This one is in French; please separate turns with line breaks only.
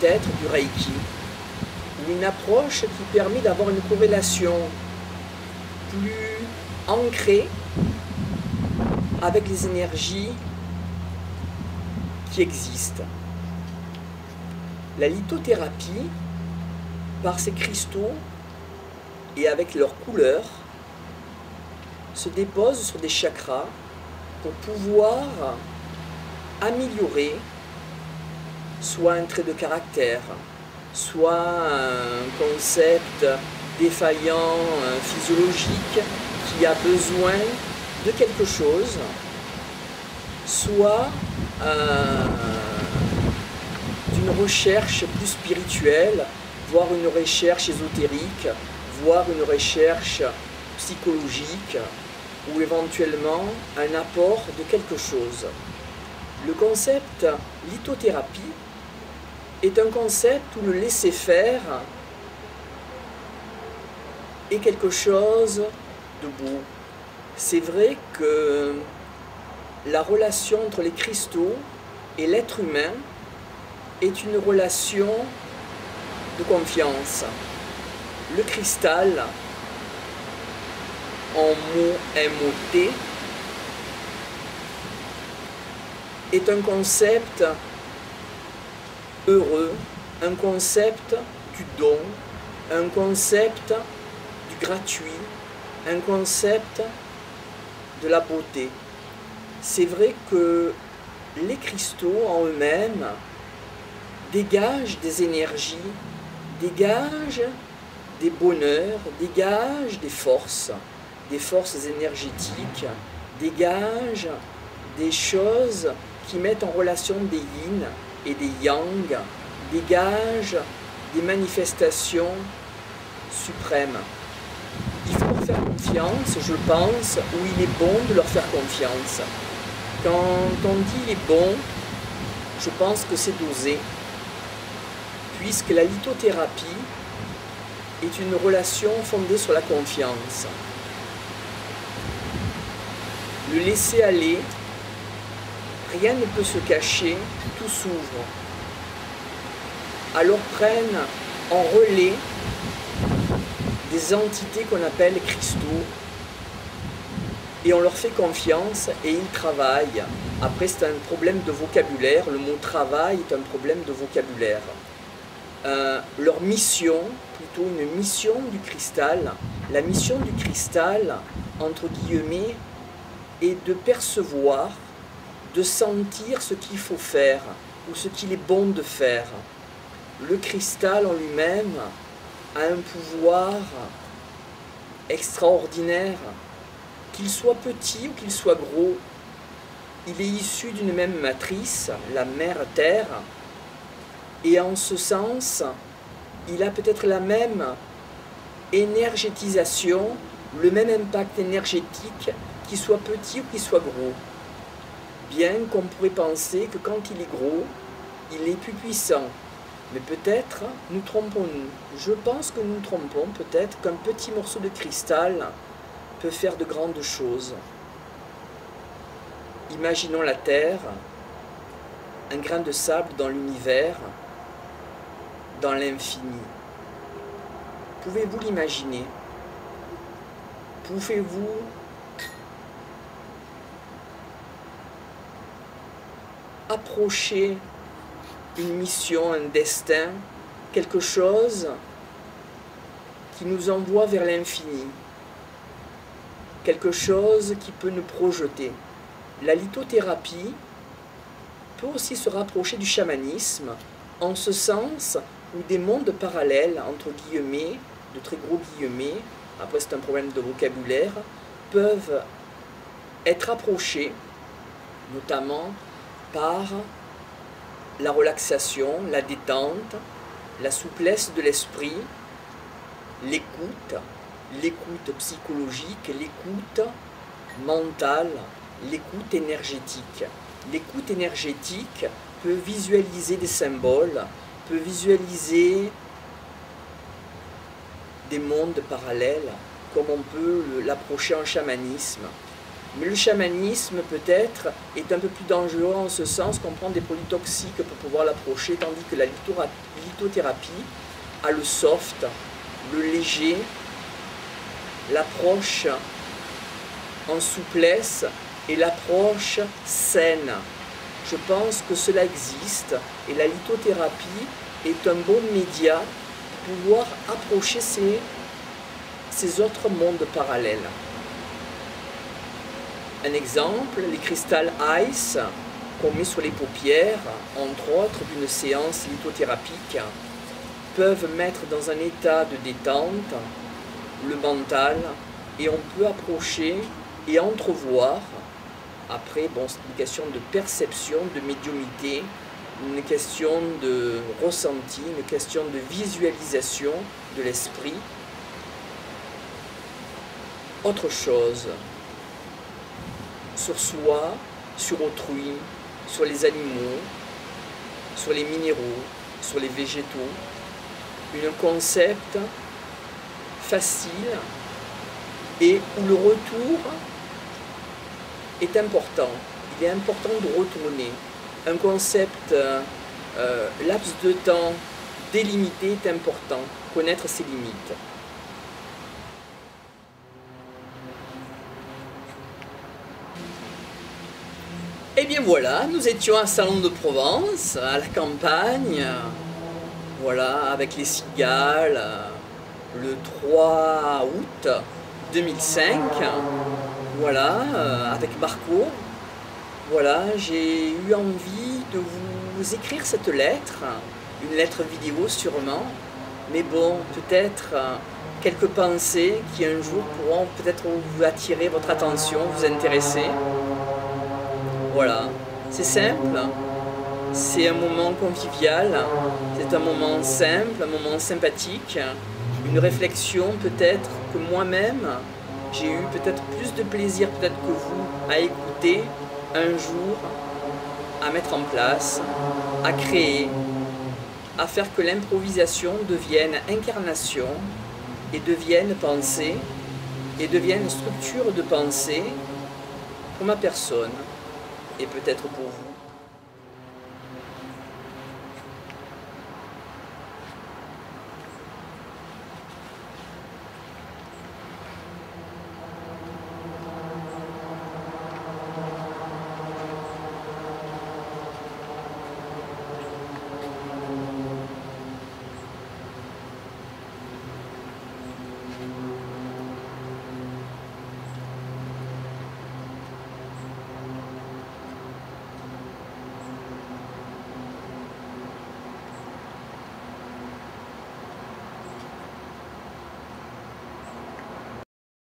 peut-être du Reiki, ou une approche qui permet d'avoir une corrélation plus ancrée avec les énergies qui existent. La lithothérapie, par ses cristaux et avec leurs couleurs, se dépose sur des chakras pour pouvoir améliorer soit un trait de caractère, soit un concept défaillant physiologique qui a besoin de quelque chose, soit d'une recherche plus spirituelle, voire une recherche ésotérique, voire une recherche psychologique, ou éventuellement un apport de quelque chose. Le concept lithothérapie est un concept où le laisser-faire est quelque chose de beau. C'est vrai que la relation entre les cristaux et l'être humain est une relation de confiance. Le cristal, en mot MOT, est un concept heureux, un concept du don, un concept du gratuit, un concept de la beauté. C'est vrai que les cristaux en eux-mêmes dégagent des énergies, dégagent des bonheurs, dégagent des forces énergétiques, dégagent des choses qui mettent en relation des yin et des yang, dégagent des manifestations suprêmes. Il faut leur faire confiance, je pense, ou il est bon de leur faire confiance. Quand on dit il est bon, je pense que c'est dosé, puisque la lithothérapie est une relation fondée sur la confiance. Le laisser aller, rien ne peut se cacher, tout s'ouvre. Alors prennent en relais des entités qu'on appelle cristaux et on leur fait confiance et ils travaillent. Après c'est un problème de vocabulaire, le mot travail est un problème de vocabulaire. Leur mission, plutôt une mission du cristal, la mission du cristal, entre guillemets, est de percevoir, de sentir ce qu'il faut faire ou ce qu'il est bon de faire. Le cristal en lui-même a un pouvoir extraordinaire, qu'il soit petit ou qu'il soit gros. Il est issu d'une même matrice, la mère Terre, et en ce sens, il a peut-être la même énergétisation, le même impact énergétique, qu'il soit petit ou qu'il soit gros. Bien qu'on pourrait penser que quand il est gros, il est plus puissant. Mais peut-être nous trompons-nous. Je pense que nous nous trompons peut-être qu'un petit morceau de cristal peut faire de grandes choses. Imaginons la Terre, un grain de sable dans l'univers, dans l'infini. Pouvez-vous l'imaginer? Pouvez-vous approcher une mission, un destin, quelque chose qui nous envoie vers l'infini, quelque chose qui peut nous projeter? La lithothérapie peut aussi se rapprocher du chamanisme, en ce sens où des mondes parallèles, entre guillemets, de très gros guillemets, après c'est un problème de vocabulaire, peuvent être approchés, notamment par la relaxation, la détente, la souplesse de l'esprit, l'écoute psychologique, l'écoute mentale, l'écoute énergétique. L'écoute énergétique peut visualiser des symboles, peut visualiser des mondes parallèles, comme on peut l'approcher en chamanisme. Mais le chamanisme, peut-être, est un peu plus dangereux en ce sens qu'on prend des produits toxiques pour pouvoir l'approcher, tandis que la lithothérapie a le soft, le léger, l'approche en souplesse et l'approche saine. Je pense que cela existe et la lithothérapie est un bon média pour pouvoir approcher ces autres mondes parallèles. Un exemple, les cristals Ice qu'on met sur les paupières, entre autres d'une séance lithothérapique, peuvent mettre dans un état de détente le mental et on peut approcher et entrevoir. Après, bon, c'est une question de perception, de médiumnité, une question de ressenti, une question de visualisation de l'esprit. Autre chose, sur soi, sur autrui, sur les animaux, sur les minéraux, sur les végétaux, un concept facile et où le retour est important. Il est important de retourner. Un concept laps de temps délimité est important. Connaître ses limites. Et bien voilà, nous étions à Salon de Provence, à la campagne, voilà, avec les cigales, le 3 août 2005, voilà, avec Marco. Voilà, j'ai eu envie de vous écrire cette lettre, une lettre vidéo sûrement, mais bon, peut-être quelques pensées qui un jour pourront peut-être vous attirer votre attention, vous intéresser. Voilà, c'est simple, c'est un moment convivial, c'est un moment simple, un moment sympathique, une réflexion peut-être que moi-même, j'ai eu peut-être plus de plaisir peut-être que vous à écouter un jour, à mettre en place, à créer, à faire que l'improvisation devienne incarnation et devienne pensée et devienne structure de pensée pour ma personne. Et peut-être pour vous.